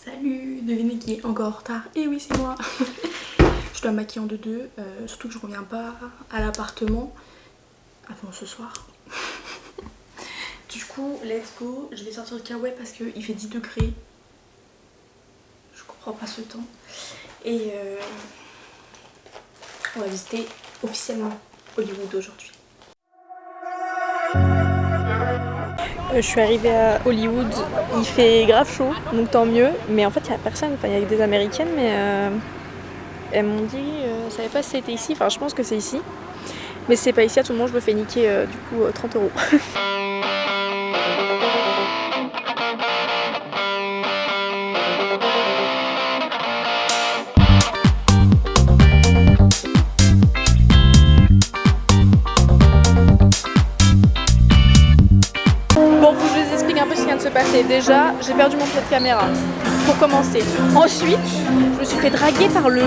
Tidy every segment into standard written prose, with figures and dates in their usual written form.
Salut, devinez qui est encore en retard. Et oui, c'est moi. Je dois me maquiller en 2-2, surtout que je reviens pas à l'appartement avant ce soir. Du coup, let's go. Je vais sortir de Kawaii parce qu'il fait 10 degrés. Je comprends pas ce temps. Et on va visiter officiellement Hollywood aujourd'hui. Je suis arrivée à Hollywood, il fait grave chaud, donc tant mieux. Mais en fait, il n'y a personne, enfin il y a des américaines, mais elles m'ont dit, elles ne savaient pas si c'était ici, enfin je pense que c'est ici. Mais si c'est pas ici, à tout le monde, je me fais niquer du coup 30 €. Passer. Déjà, j'ai perdu mon pied de caméra pour commencer. Ensuite, je me suis fait draguer par le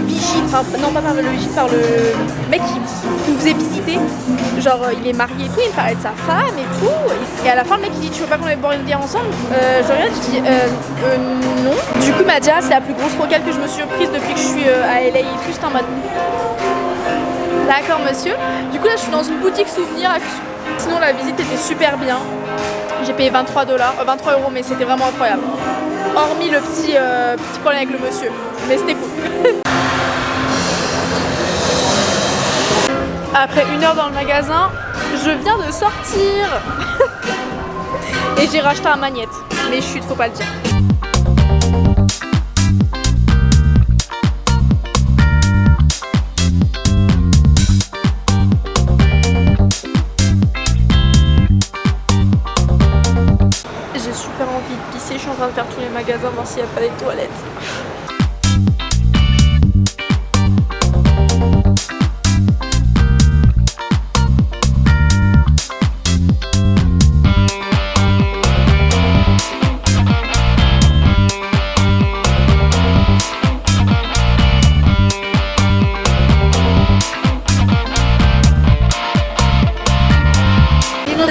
vigile, enfin non pas par le vigile, par le mec qui nous faisait visiter. Genre il est marié et tout, il me parlait de sa femme et tout. Et à la fin le mec il dit tu veux pas qu'on aille boire une bière ensemble? Je regarde, je dis non. Du coup il m'a dit ah, c'est la plus grosse rocale que je me suis prise depuis que je suis à LA et tout. J'étais en mode d'accord monsieur. Du coup là je suis dans une boutique souvenir. Sinon la visite était super bien. J'ai payé 23 €, mais c'était vraiment incroyable. Hormis le petit problème avec le monsieur, mais c'était cool. Après 1 heure dans le magasin, je viens de sortir. Et j'ai racheté un magnète, mais chut, faut pas le dire. Je suis en train de faire tous les magasins, voir s'il n'y a pas des toilettes.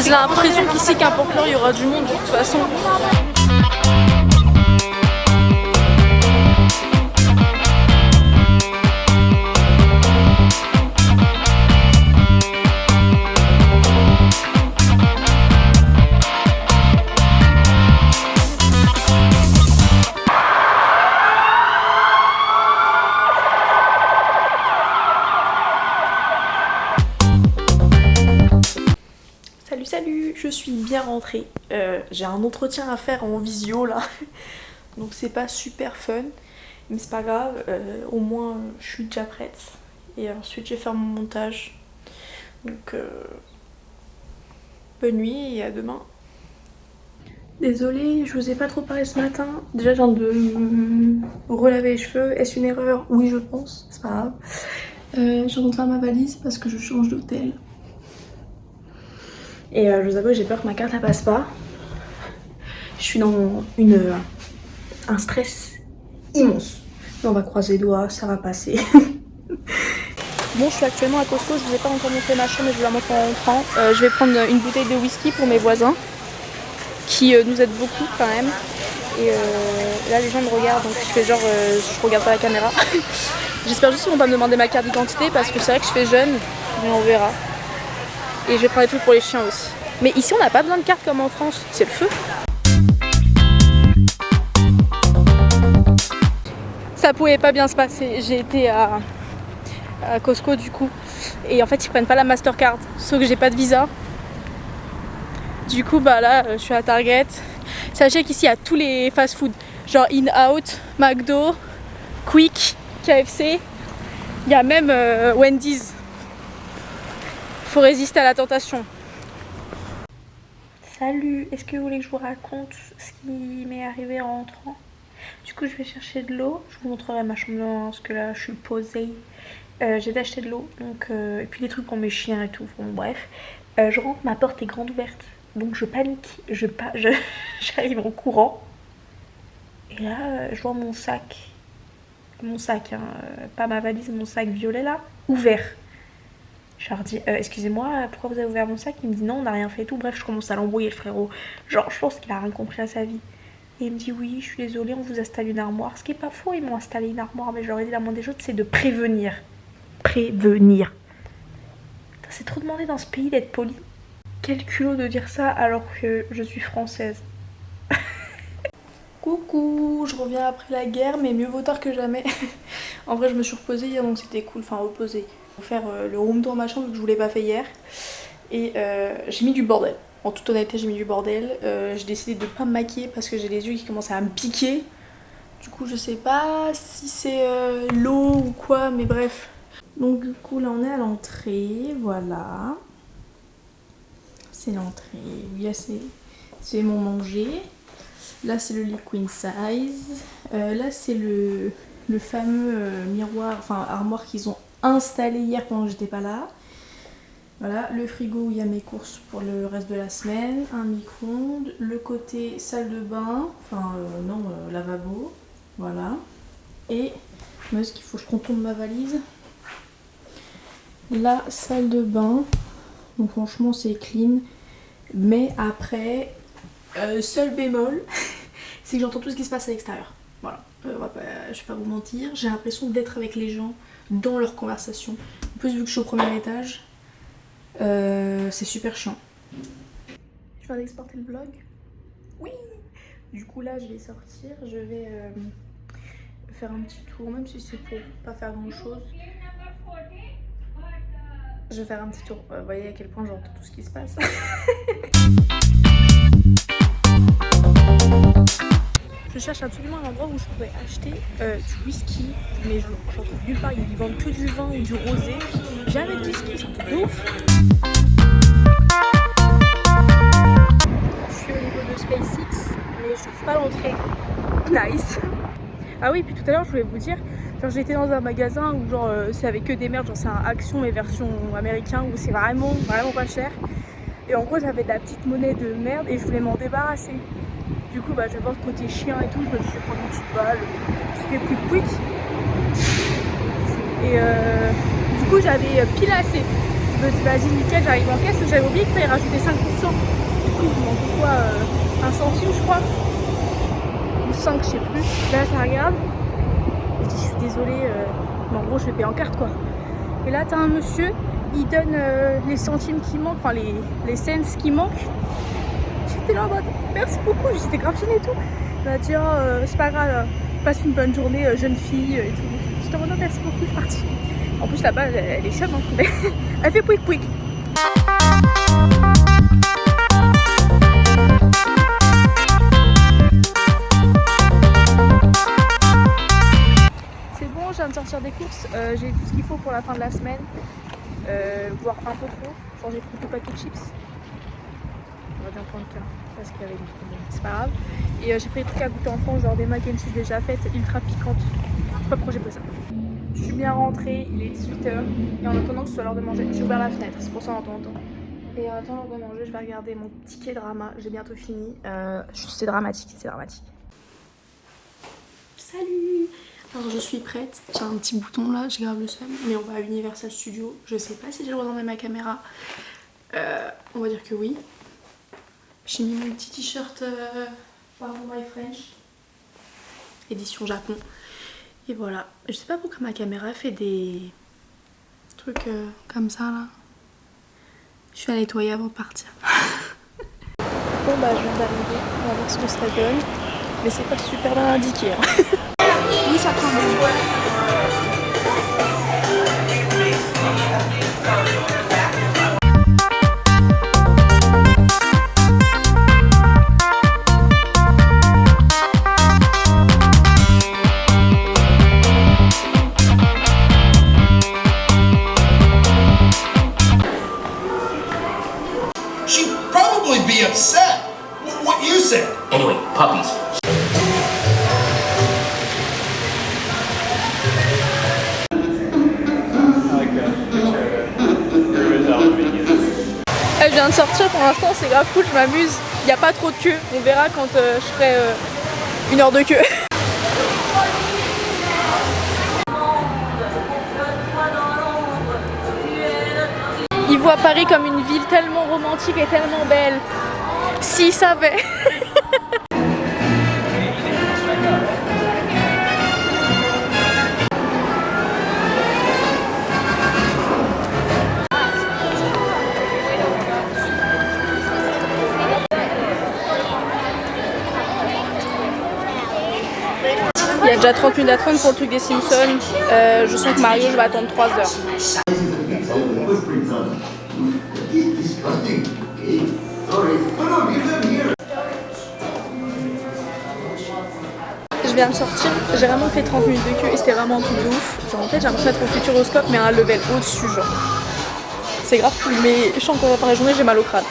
J'ai l'impression qu'ici, qu'importe l'heure, il y aura du monde de toute façon. Salut, je suis bien rentrée. J'ai un entretien à faire en visio là, donc c'est pas super fun, mais c'est pas grave, au moins je suis déjà prête. Et ensuite je vais faire mon montage. Donc bonne nuit et à demain. Désolée, je vous ai pas trop parlé ce matin. Déjà je viens de me relaver les cheveux. Est-ce une erreur? Oui je pense, c'est pas grave. Je suis en train de faire ma valise parce que je change d'hôtel. Et je vous avoue, j'ai peur que ma carte elle passe pas. Je suis dans un stress immense. Mais on va croiser les doigts, ça va passer. Bon, je suis actuellement à Costco, je vous ai pas encore montré ma chambre, mais je vous la montre en rentrant. Je vais prendre une bouteille de whisky pour mes voisins, qui nous aident beaucoup quand même. Et là, les gens me regardent, donc je fais genre, je regarde pas la caméra. J'espère juste qu'ils vont pas me demander ma carte d'identité, parce que c'est vrai que je fais jeune, mais on verra. Et je vais prendre des trucs pour les chiens aussi. Mais ici on n'a pas besoin de carte comme en France, c'est le feu. Ça pouvait pas bien se passer, j'ai été à Costco du coup. Et en fait ils prennent pas la Mastercard, sauf que j'ai pas de visa. Du coup bah là je suis à Target. Sachez qu'ici il y a tous les fast-food, genre In-Out, McDo, Quick, KFC. Il y a même Wendy's. Faut résister à la tentation. Salut, est-ce que vous voulez que je vous raconte ce qui m'est arrivé en rentrant? Du coup je vais chercher de l'eau, je vous montrerai ma chambre parce que là je suis posée. J'ai été acheter de l'eau, donc et puis des trucs pour mes chiens et tout, bon bref. Je rentre, ma porte est grande ouverte, donc je panique, j'arrive en courant. Et là je vois mon sac, hein, pas ma valise, mon sac violet là, ouvert. Je leur dis excusez-moi, pourquoi vous avez ouvert mon sac? Il me dit non, on n'a rien fait et tout. Bref, je commence à l'embrouiller le frérot. Genre je pense qu'il a rien compris à sa vie. Et il me dit oui, je suis désolée, on vous installe une armoire. Ce qui est pas faux, ils m'ont installé une armoire, mais je leur ai dit la moindre des choses, c'est de prévenir. Prévenir. C'est trop demandé dans ce pays d'être poli. Quel culot de dire ça alors que je suis française. Coucou, je reviens après la guerre, mais mieux vaut tard que jamais. En vrai, je me suis reposée hier, donc c'était cool. Enfin, reposée. Pour faire le room tour machin, vu que je vous l'ai pas fait hier. Et j'ai mis du bordel. En toute honnêteté, j'ai mis du bordel. J'ai décidé de pas me maquiller parce que j'ai les yeux qui commencent à me piquer. Du coup, je sais pas si c'est l'eau ou quoi, mais bref. Donc du coup, là, on est à l'entrée. Voilà. C'est l'entrée. Oui, là, c'est mon manger. Là, c'est le lit queen size. Là, c'est le fameux miroir, enfin armoire qu'ils ont installé hier pendant que j'étais pas là. Voilà, le frigo où il y a mes courses pour le reste de la semaine, un micro-ondes, le côté salle de bain, enfin lavabo, voilà. Et est-ce qu'il faut que je contourne ma valise? La salle de bain, donc franchement c'est clean, mais après, seul bémol, c'est que j'entends tout ce qui se passe à l'extérieur. Voilà, je vais pas vous mentir, j'ai l'impression d'être avec les gens dans leur conversation. En plus vu que je suis au premier étage, c'est super chiant. Je viens d'exporter le vlog. Oui. Du coup là je vais sortir, je vais faire un petit tour, même si c'est pour pas faire grand chose. Je vais faire un petit tour, vous voyez à quel point j'entends tout ce qui se passe. Je cherche absolument un endroit où je pourrais acheter du whisky, mais j'en trouve nulle part. Ils vendent que du vin ou du rosé. Jamais de whisky, c'est un truc de ouf. Je suis au niveau de SpaceX, mais je trouve pas l'entrée nice. Ah oui, puis tout à l'heure je voulais vous dire, genre j'étais dans un magasin où genre c'est avec que des merdes, genre c'est un Action mais version américain où c'est vraiment pas cher. Et en gros j'avais de la petite monnaie de merde et je voulais m'en débarrasser. Du coup je vais voir côté chien et tout, je me suis pris une petite balle qui fait quick. Et du coup j'avais pile assez. Je me suis dit vas-y nickel, j'arrive en caisse, j'avais oublié qu'il fallait rajouter 5%. Du coup il manque quoi, 1 centime je crois, ou 5 je sais plus. Là je regarde, je dis je suis désolée, mais en gros je vais payer en carte quoi. Et là t'as un monsieur, il donne les centimes qui manquent, enfin les cents qui manquent. J'étais là en mode merci beaucoup, j'étais grave gênée et tout. Il m'a dit oh, c'est pas grave, passe une bonne journée jeune fille et tout. J'étais en mode merci beaucoup, je suis partie. En plus là-bas elle est chum, hein. Elle fait pouic. C'est bon, je viens de sortir des courses, j'ai tout ce qu'il faut pour la fin de la semaine, voire un peu trop. Genre j'ai pris 2 paquets de chips. On va bien prendre qu'un parce qu'il y avait des problèmes, c'est pas grave. Et j'ai pris des trucs à goûter en France, genre des mac and cheese déjà faites, ultra piquantes. Je sais pas pourquoi j'ai pris ça. Je suis bien rentrée, il est 18h et en attendant que ce soit l'heure de manger, j'ai ouvert la fenêtre, c'est pour ça on entend. Et en attendant l'heure de manger, je vais regarder mon petit K-drama, j'ai bientôt fini. C'est dramatique, c'est dramatique. Salut! Alors je suis prête, j'ai un petit bouton là, j'ai grave le seum, mais on va à Universal Studios. Je sais pas si j'ai le droit d'emmener ma caméra, on va dire que oui. J'ai mis mon petit t-shirt Pardon My French, édition Japon. Et voilà, je sais pas pourquoi ma caméra fait des trucs comme ça là. Je suis à nettoyer avant de partir. Bon bah je viens d'arriver, on va voir ce que ça donne. Mais c'est pas super bien indiqué. Hein. Oui ça prend bien. Be upset. What you said. Anyway, puppies. Je viens de sortir, pour l'instant c'est grave cool, je m'amuse. Il n'y a pas trop de queue, on verra quand je ferai 1 heure de queue. Il voit Paris comme une ville tellement romantique et tellement belle. S'il savait. Il y a déjà 30 minutes d'attente pour le truc des Simpsons. Je sens que Mario, je vais attendre 3 heures. Je viens de sortir, j'ai vraiment fait 30 minutes de queue et c'était vraiment un truc de ouf. Genre en fait j'ai l'impression d'être au Futuroscope mais à un level au-dessus genre. C'est grave cool mais je sens qu'en fin de journée j'ai mal au crâne.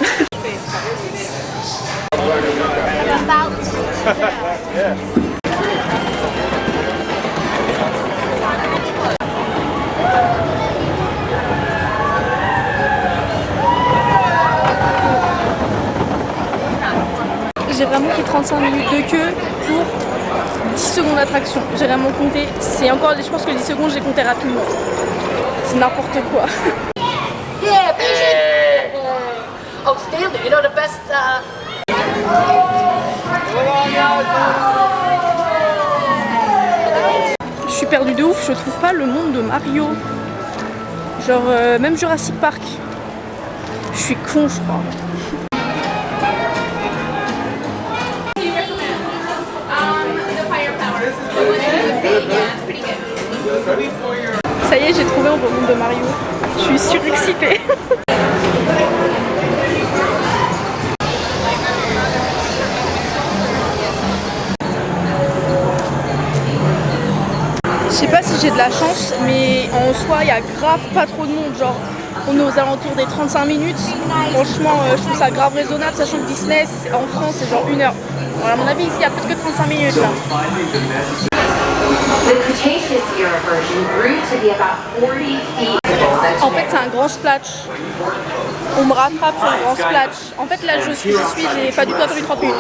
J'ai vraiment fait 35 minutes de queue pour 10 secondes d'attraction. J'ai vraiment compté. C'est encore, je pense que 10 secondes, j'ai compté rapidement. C'est n'importe quoi. Yeah, patient. Outstanding. You know the best. Je suis perdue de ouf. Je trouve pas le monde de Mario. Genre même Jurassic Park. Je suis con, je crois. Ça y est, j'ai trouvé un beau monde de Mario. Je suis surexcitée. Je sais pas si j'ai de la chance, mais en soi, il y a grave pas trop de monde. Genre, on est aux alentours des 35 minutes. Franchement, je trouve ça grave raisonnable, sachant que Disney, en France, c'est genre 1 heure. Alors, à mon avis, ici, il y a plus que 35 minutes là. En fait, c'est un grand splash. On me rattrape sur le grand splash. En fait, là, je suis, j'ai pas du tout attendu 30 minutes.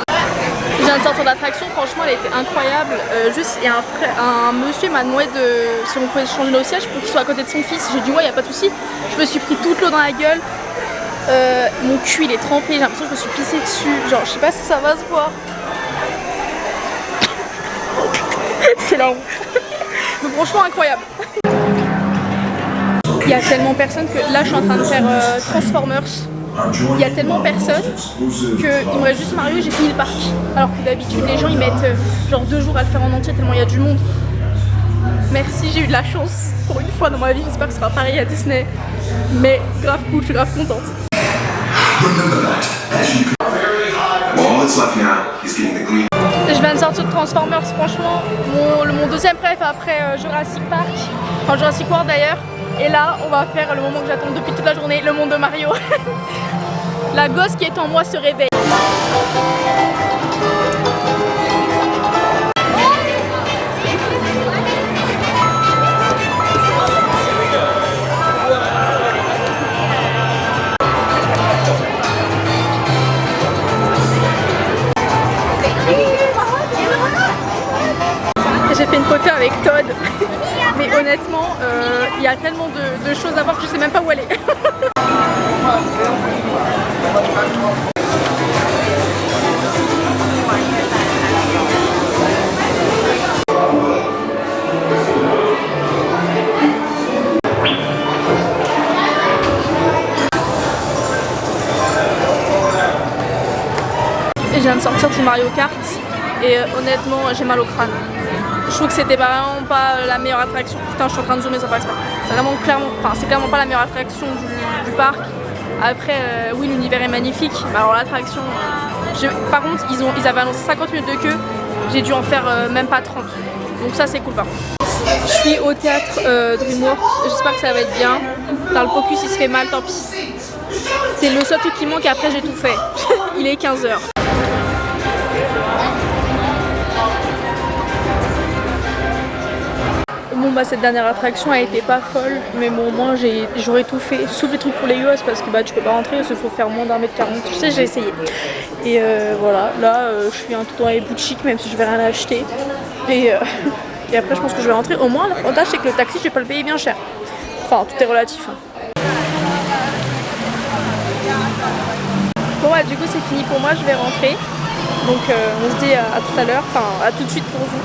Je viens de sortir d'attraction, franchement, elle était incroyable. Juste, il y a un monsieur m'a demandé si on pouvait changer nos sièges pour qu'il soit à côté de son fils. J'ai dit ouais, il n'y a pas de souci. Je me suis pris toute l'eau dans la gueule. Mon cul, il est trempé. J'ai l'impression que je me suis pissée dessus. Genre, je sais pas si ça va se voir. C'est la honte. Mais franchement incroyable. Il y a tellement personne que là je suis en train de faire Transformers. Il y a tellement personne qu'il me reste juste Mario et j'ai fini le parc. Alors que d'habitude les gens ils mettent genre 2 jours à le faire en entier tellement il y a du monde. Merci, j'ai eu de la chance pour une fois dans ma vie. J'espère que ce sera pareil à Disney. Mais grave cool, je suis grave contente. Je viens de sortir de Transformers, franchement, mon deuxième préf après Jurassic Park, enfin Jurassic World d'ailleurs. Et là, on va faire le moment que j'attends depuis toute la journée, le monde de Mario. La gosse qui est en moi se réveille. J'ai fait une photo avec Todd, mais honnêtement, il y a tellement de choses à voir que je sais même pas où aller. Et je viens de sortir du Mario Kart et honnêtement, j'ai mal au crâne. Je trouve que c'était vraiment pas la meilleure attraction. Putain, je suis en train de zoomer, ça passe pas. C'est vraiment c'est clairement pas la meilleure attraction du parc. Après, oui, l'univers est magnifique. Mais alors l'attraction, par contre, ils avaient annoncé 50 minutes de queue. J'ai dû en faire même pas 30. Donc ça, c'est cool par contre. Je suis au théâtre DreamWorks. J'espère que ça va être bien. Dans le focus, il se fait mal, tant pis. C'est le seul truc qui manque et après j'ai tout fait. Il est 15 h. Bon bah cette dernière attraction a été pas folle, mais bon au moins j'aurais tout fait, sauf les trucs pour les gosses parce que bah tu peux pas rentrer, il faut faire moins d'1m40, tu sais j'ai essayé. Et voilà, là je suis un tout dans les boutiques même si je vais rien acheter. Et après je pense que je vais rentrer, au moins l'avantage c'est que le taxi je vais pas le payer bien cher. Enfin tout est relatif. Hein. Bon bah du coup c'est fini pour moi, je vais rentrer. Donc on se dit à tout à l'heure, enfin à tout de suite pour vous.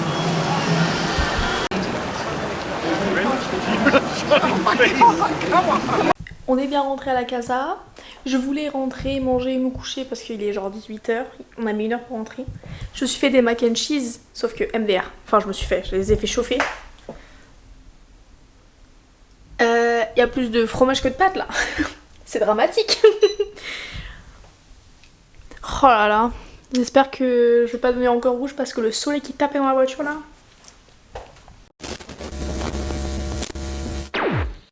On est bien rentré à la casa. Je voulais rentrer, manger et me coucher parce qu'il est genre 18h. On a mis 1 heure pour rentrer. Je me suis fait des mac and cheese, sauf que MDR. Enfin, je les ai fait chauffer. Il y a plus de fromage que de pâtes là. C'est dramatique. Oh là là. J'espère que je vais pas devenir encore rouge parce que le soleil qui tapait dans la voiture là.